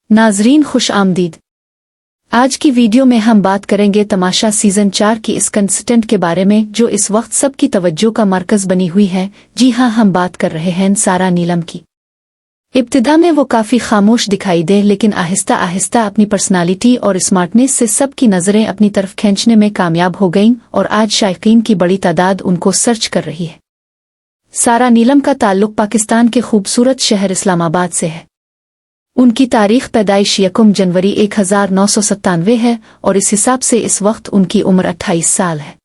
नाजरीन खुश आमदीद। आज की वीडियो में हम बात करेंगे तमाशा सीजन 4 की इस कंटेस्टेंट के बारे में जो इस वक्त सबकी तवज्जो का मरकज बनी हुई है। जी हाँ, हम बात कर रहे हैं सारा नीलम की। इब्तिदा में वो काफ़ी खामोश दिखाई दे, लेकिन आहिस्ता आहिस्ता अपनी पर्सनालिटी और स्मार्टनेस से सबकी नज़रें अपनी तरफ खींचने में कामयाब हो गईं और आज शायकीन की बड़ी तादाद उनको सर्च कर रही है। सारा नीलम का ताल्लुक पाकिस्तान के खूबसूरत शहर इस्लामाबाद से है। उनकी तारीख पैदाइश 1 जनवरी 1997 है और इस हिसाब से इस वक्त उनकी उम्र 28 साल है।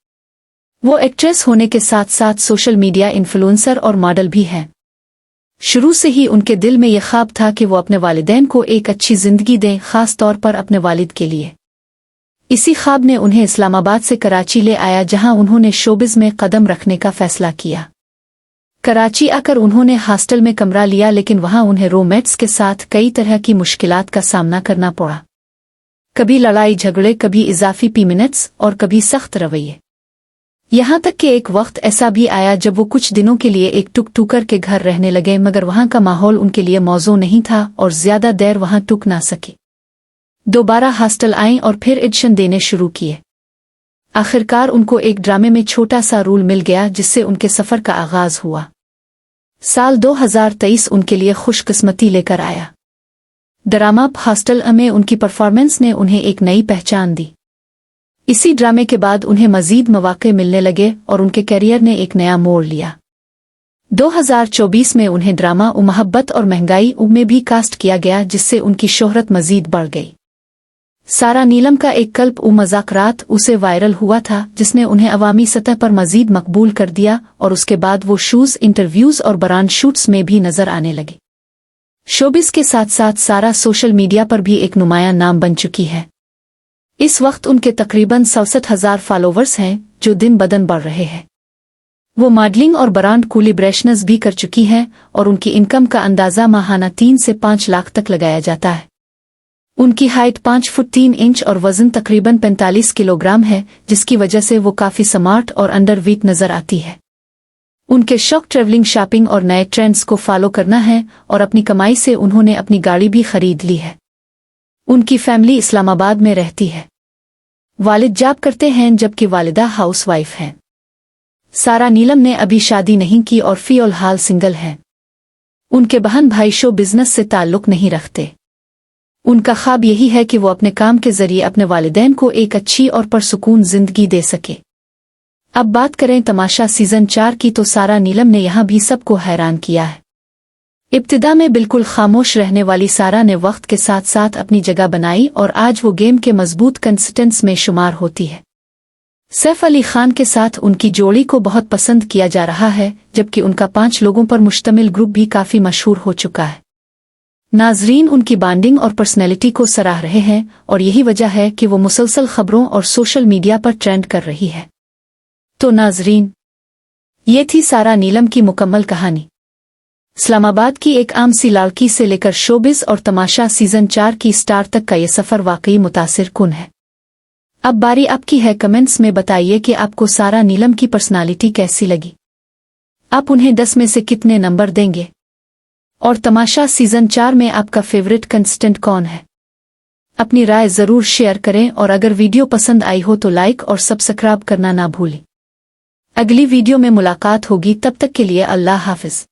वो एक्ट्रेस होने के साथ साथ सोशल मीडिया इन्फ्लुएंसर और मॉडल भी हैं। शुरू से ही उनके दिल में यह ख्वाब था कि वो अपने वालिदैन को एक अच्छी जिंदगी दें, खास तौर पर अपने वालिद के लिए। इसी ख्वाब ने उन्हें इस्लामाबाद से कराची ले आया, जहां उन्होंने शोबिज़ में कदम रखने का फैसला किया। कराची आकर उन्होंने हॉस्टल में कमरा लिया, लेकिन वहां उन्हें रूममेट्स के साथ कई तरह की मुश्किलात का सामना करना पड़ा। कभी लड़ाई झगड़े, कभी इजाफी पीमिनट्स और कभी सख्त रवैये। यहां तक कि एक वक्त ऐसा भी आया जब वो कुछ दिनों के लिए एक टुक-टुकर के घर रहने लगे, मगर वहां का माहौल उनके लिए मौजू नहीं था और ज्यादा देर वहां टुक ना सके। दोबारा हॉस्टल आए और फिर एडिशन देने शुरू किए। आखिरकार उनको एक ड्रामे में छोटा सा रोल मिल गया, जिससे उनके सफर का आगाज हुआ। साल 2023 उनके लिए खुशकिस्मती लेकर आया। ड्रामा हॉस्टल में उनकी परफॉर्मेंस ने उन्हें एक नई पहचान दी। इसी ड्रामे के बाद उन्हें मजीद मौके मिलने लगे और उनके करियर ने एक नया मोड़ लिया। 2024 में उन्हें ड्रामा मोहब्बत और महंगाई में भी कास्ट किया गया, जिससे उनकी शोहरत मजीद बढ़ गई। सारा नीलम का एक क्लिप मज़ाकरात उसे वायरल हुआ था, जिसने उन्हें अवामी सतह पर मजीद मकबूल कर दिया और उसके बाद वो शूज़, इंटरव्यूज़ और ब्रांड शूट्स में भी नजर आने लगे। शोबिज़ के साथ साथ सारा सोशल मीडिया पर भी एक नुमायां नाम बन चुकी है। इस वक्त उनके तकरीबन 67,000 फॉलोवर्स हैं, जो दिन बदन बढ़ रहे हैं। वो मॉडलिंग और ब्रांड कोलैबोरेशंस भी कर चुकी हैं और उनकी इनकम का अंदाज़ा माहाना 3 से 5 लाख तक लगाया जाता है। उनकी हाइट 5 फुट 3 इंच और वजन तकरीबन 45 किलोग्राम है, जिसकी वजह से वो काफ़ी स्मार्ट और अंडरवेट नजर आती है। उनके शौक ट्रैवलिंग, शॉपिंग और नए ट्रेंड्स को फॉलो करना है और अपनी कमाई से उन्होंने अपनी गाड़ी भी खरीद ली है। उनकी फैमिली इस्लामाबाद में रहती है। वालिद जॉब करते हैं जबकि वालिदा हाउसवाइफ हैं। सारा नीलम ने अभी शादी नहीं की और फिलहाल सिंगल हैं। उनके बहन भाई शो बिजनेस से ताल्लुक नहीं रखते। उनका ख्वाब यही है कि वो अपने काम के जरिए अपने वालिदैन को एक अच्छी और पुरसुकून जिंदगी दे सके। अब बात करें तमाशा सीजन 4 की, तो सारा नीलम ने यहाँ भी सबको हैरान किया है। इब्तिदा में बिल्कुल खामोश रहने वाली सारा ने वक्त के साथ साथ अपनी जगह बनाई और आज वो गेम के मजबूत कंटेस्टेंट्स में शुमार होती है। सैफ अली खान के साथ उनकी जोड़ी को बहुत पसंद किया जा रहा है, जबकि उनका 5 लोगों पर मुश्तमिल ग्रुप भी काफी मशहूर हो चुका है। नाजरीन उनकी बॉन्डिंग और पर्सनैलिटी को सराह रहे हैं और यही वजह है कि वो मुसलसल खबरों और सोशल मीडिया पर ट्रेंड कर रही है। तो नाजरीन, ये थी सारा नीलम की मुकम्मल कहानी। इस्लामाबाद की एक आम सी लड़की से लेकर शोबिज़ और तमाशा सीजन 4 की स्टार तक का ये सफ़र वाकई मुतासिर कुन है। अब बारी आपकी है, कमेंट्स में बताइए कि आपको सारा नीलम की पर्सनालिटी कैसी लगी। आप उन्हें 10 में से कितने नंबर देंगे और तमाशा सीजन 4 में आपका फेवरेट कंटेस्टेंट कौन है? अपनी राय ज़रूर शेयर करें और अगर वीडियो पसंद आई हो तो लाइक और सब्सक्राइब करना ना भूलें। अगली वीडियो में मुलाकात होगी, तब तक के लिए अल्लाह हाफ़िज़।